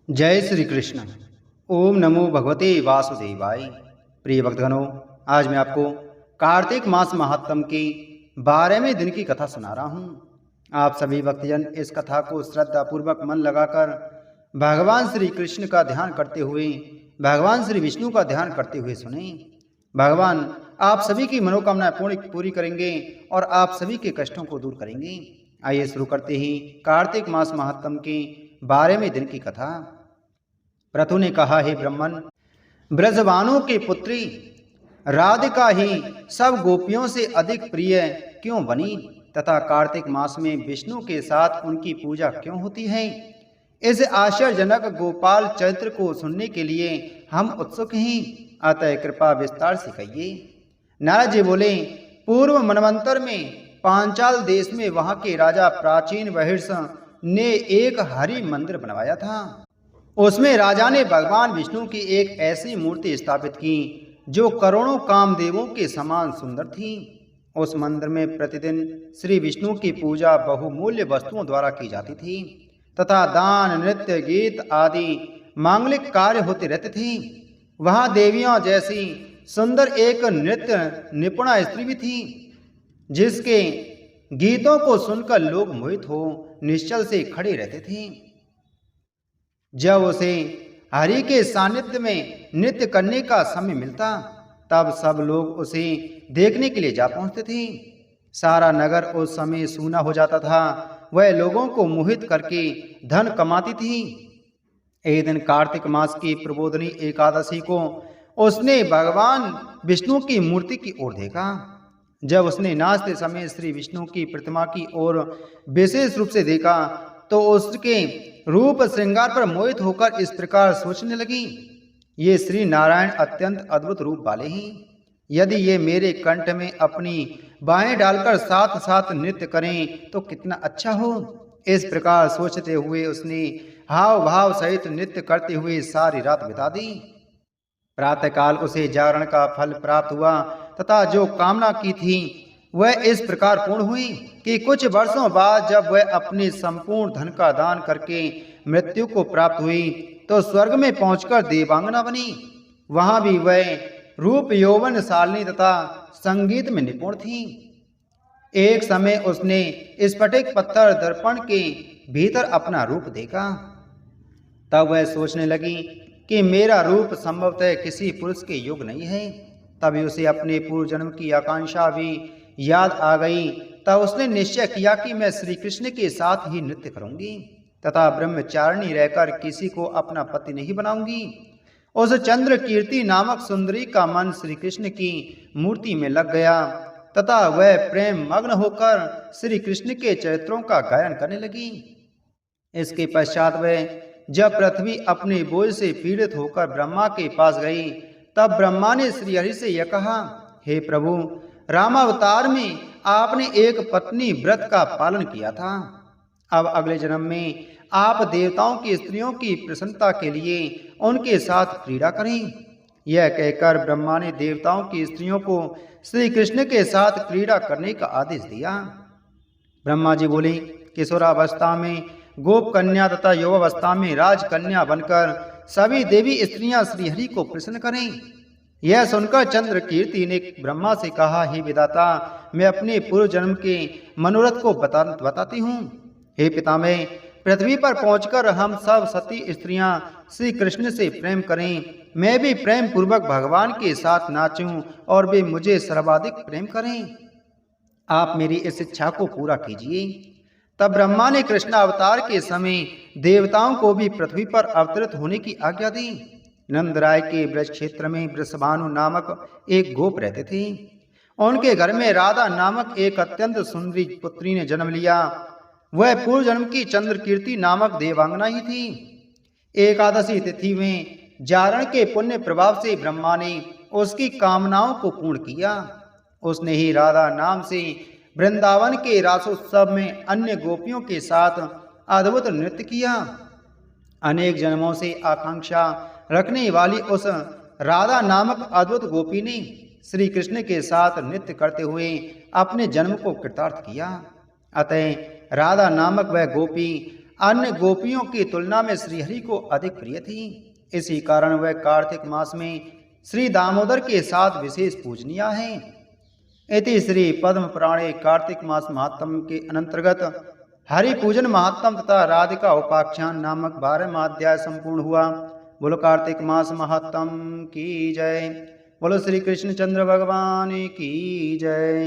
जय श्री कृष्ण। ओम नमो भगवते वासुदेवाय। प्रिय भक्तगणों, आज मैं आपको कार्तिक मास महात्म की 12वें दिन की कथा सुना रहा हूँ। आप सभी भक्तजन इस कथा को श्रद्धा पूर्वक मन लगाकर भगवान श्री कृष्ण का ध्यान करते हुए, भगवान श्री विष्णु का ध्यान करते हुए सुने। भगवान आप सभी की मनोकामनाएं पूरी करेंगे और आप सभी के कष्टों को दूर करेंगे। आइए शुरू करते ही कार्तिक मास महात्म के 12वें दिन की कथा। प्रथु ने कहा, हे ब्रह्मन, ब्रजवानों के पुत्री राधिका ही सब गोपियों से अधिक प्रिय क्यों बनी तथा कार्तिक मास में विष्णु के साथ उनकी पूजा क्यों होती है? इस आश्चर्यजनक गोपाल चरित्र को सुनने के लिए हम उत्सुक हैं, अतः कृपा विस्तार से कहिए। नारद जी बोले, पूर्व मनवंतर में पांचाल देश में वहां के राजा प्राचीन वहिर्ष ने एक हरि मंदिर बनवाया था। उसमें राजा ने भगवान विष्णु की एक ऐसी मूर्ति स्थापित की जो करोड़ों कामदेवों के समान सुंदर थी। उस मंदिर में प्रतिदिन श्री विष्णु की पूजा बहुमूल्य वस्तुओं द्वारा की जाती थी तथा दान, नृत्य, गीत आदि मांगलिक कार्य होते रहते थे। वहां देवियों जैसी सुंदर एक नृत्य निपुणा स्त्री भी थी, जिसके गीतों को सुनकर लोग मोहित हो निश्चल से खड़े रहते थे। जब उसे हरि के सानिध्य में नृत्य करने का समय मिलता, तब सब लोग उसे देखने के लिए जा पहुंचते थे। सारा नगर उस समय सूना हो जाता था। वह लोगों को मोहित करके धन कमाती थी। एक दिन कार्तिक मास की प्रबोधनी एकादशी को उसने भगवान विष्णु की मूर्ति की ओर देखा। जब उसने नाचते समय श्री विष्णु की प्रतिमा की ओर विशेष रूप से देखा तो उसके रूप श्रृंगार पर मोहित होकर इस प्रकार सोचने लगी, ये श्री नारायण अत्यंत अद्भुत रूप वाले हैं। यदि ये मेरे कंठ में अपनी बाहें डालकर साथ साथ नृत्य करें तो कितना अच्छा हो। इस प्रकार सोचते हुए उसने हाव भाव सहित नृत्य करते हुए सारी रात बिता दी। प्रातःकाल उसे जागरण का फल प्राप्त हुआ तथा जो कामना की थी वह इस प्रकार पूर्ण हुई कि कुछ वर्षों बाद जब वह अपने संपूर्ण धन का दान करके मृत्यु को प्राप्त हुई तो स्वर्ग में पहुंचकर देवांगना बनी। वहां भी वह रूप यौवन शालिनी तथा संगीत में निपुण थी। एक समय उसने स्फटिक पत्थर दर्पण के भीतर अपना रूप देखा। तब वह सोचने लगी कि मेरा रूप संभवतः किसी पुरुष के योग्य नहीं है। तभी उसे अपने पूर्व जन्म की आकांक्षा भी याद आ गई। तब उसने निश्चय किया कि मैं श्री कृष्ण के साथ ही नृत्य करूंगी तथा ब्रह्मचारिणी रहकर किसी को अपना पति नहीं बनाऊंगी। उस चंद्र कीर्ति नामक सुंदरी का मन श्री कृष्ण की मूर्ति में लग गया तथा वह प्रेम मग्न होकर श्री कृष्ण के चरित्रों का गायन करने लगी। इसके पश्चात वह जब पृथ्वी अपने बोझ से पीड़ित होकर ब्रह्मा के पास गई, तब ब्रह्मा ने श्रीहरि से यह कहा, हे प्रभु, रामावतार में आपने एक पत्नी व्रत का पालन किया था। अब अगले जन्म में आप देवताओं की स्त्रियों की प्रसन्नता के लिए उनके साथ क्रीड़ा करें। यह कहकर ब्रह्मा ने देवताओं की स्त्रियों को श्री कृष्ण के साथ क्रीड़ा करने का आदेश दिया। ब्रह्मा जी बोले, किशोरावस्था में गोप कन्या तथा युवावस्था में राजकन्या बनकर सभी देवी स्त्रियां श्रीहरि को प्रसन्न करें। यह सुनकर चंद्र कीर्ति ने ब्रह्मा से कहा, हे विधाता, मैं अपने पूर्व जन्म के मनोरथ को बताती हूँ। हे पितामह, पृथ्वी पर पहुंचकर हम सब सती स्त्रियां श्री कृष्ण से प्रेम करें। मैं भी प्रेम पूर्वक भगवान के साथ नाचूं और वे मुझे सर्वाधिक प्रेम करें। आप मेरी इस इच्छा को पूरा कीजिए। तब ब्रह्मा ने कृष्ण अवतार के समय देवताओं को भी पृथ्वी पर अवतरित होने की आज्ञा दी। नंदराय के ब्रज क्षेत्र में वृषभानु नामक एक गोप रहते थे। उनके घर में राधा नामक एक अत्यंत सुंदरी पुत्री ने जन्म लिया। वह पूर्व जन्म की चंद्र कीर्ति नामक देवांगना ही थी। एकादशी तिथि में जागरण के पुण्य प्रभाव से ब्रह्मा ने उसकी कामनाओं को पूर्ण किया। उसने ही राधा नाम से वृंदावन के रासोत्सव में अन्य गोपियों के साथ अद्भुत नृत्य किया। अनेक जन्मों से आकांक्षा रखने वाली उस राधा नामक अद्भुत गोपी ने श्री कृष्ण के साथ नृत्य करते हुए अपने जन्म को कृतार्थ किया। अतः राधा नामक वह गोपी अन्य गोपियों की तुलना में श्रीहरि को अधिक प्रिय थी। इसी कारण वह कार्तिक मास में श्री दामोदर के साथ विशेष पूजनीय है। इति श्री पद्म पुराणे कार्तिक मास महात्म के अंतर्गत हरि पूजन महात्म तथा राधिका उपाख्यान नामक 12वां अध्याय संपूर्ण हुआ। बोलो कार्तिक मास महात्म की जय। बोलो श्री कृष्ण चंद्र भगवान की जय।